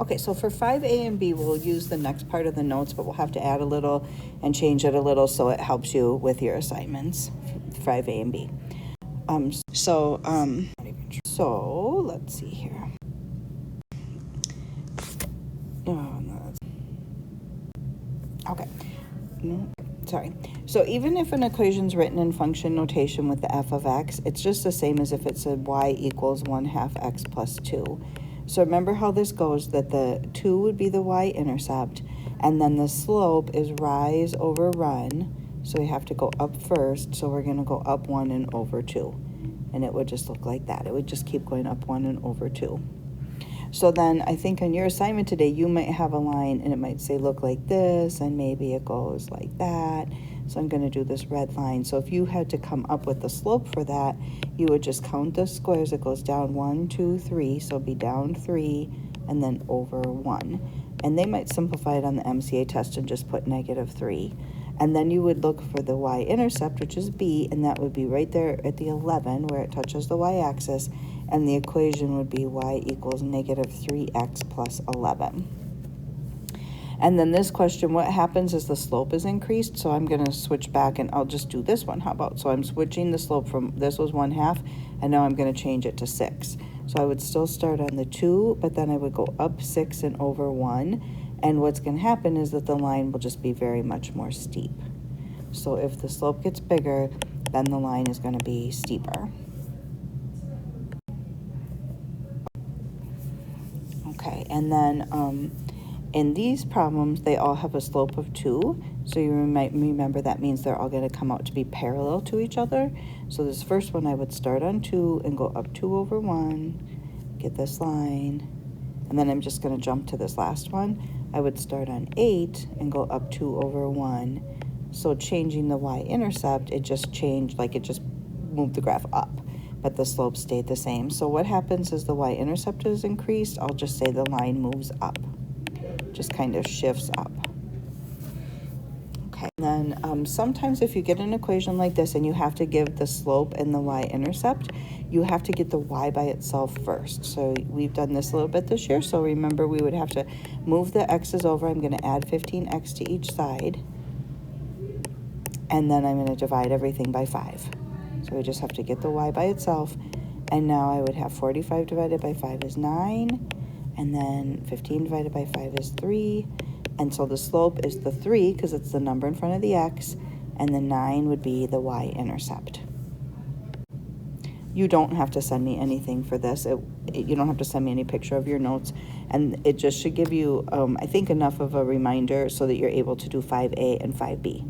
Okay, so for 5A and B, we'll use the next part of the notes, but we'll have to add a little and change it a little so it helps you with your assignments, 5A and B. So let's see here. Oh, no, okay. No, sorry. So even if an equation's written in function notation with the f of x, it's just the same as if it said y equals 1/2 x plus 2. So remember how this goes, that the 2 would be the y-intercept, and then the slope is rise over run. So we have to go up first, so we're going to go up 1 and over 2. And it would just look like that. It would just keep going up 1 and over 2. So then I think on your assignment today, you might have a line and it might say look like this, and maybe it goes like that. So I'm going to do this red line. So if you had to come up with the slope for that, you would just count the squares. It goes down 1, 2, 3. So it'd be down 3 and then over 1. And they might simplify it on the MCA test and just put -3. And then you would look for the y-intercept, which is b, and that would be right there at the 11 where it touches the y-axis. And the equation would be y equals -3x plus 11. And then this question, what happens is the slope is increased. So I'm going to switch back and I'll just do this one. How about? So I'm switching the slope from, this was 1/2, and now I'm going to change it to 6. So I would still start on the 2, but then I would go up 6 and over 1. And what's going to happen is that the line will just be very much more steep. So if the slope gets bigger, then the line is going to be steeper. Okay, and then in these problems, they all have a slope of 2. So you might remember that means they're all going to come out to be parallel to each other. So this first one, I would start on 2 and go up 2 over 1, get this line. And then I'm just going to jump to this last one. I would start on 8 and go up 2 over 1. So changing the y-intercept, it just changed, like it just moved the graph up, but the slope stayed the same. So what happens is the y-intercept is increased. I'll just say the line moves up, just kind of shifts up. Okay, and then sometimes if you get an equation like this and you have to give the slope and the y-intercept, you have to get the y by itself first. So we've done this a little bit this year. So remember, we would have to move the x's over. I'm going to add 15x to each side. And then I'm going to divide everything by 5. So we just have to get the y by itself. And now I would have 45 divided by 5 is 9. And then 15 divided by 5 is 3. And so the slope is the 3 because it's the number in front of the x. And the 9 would be the y-intercept. You don't have to send me anything for this. You don't have to send me any picture of your notes. And it just should give you, I think, enough of a reminder so that you're able to do 5A and 5B.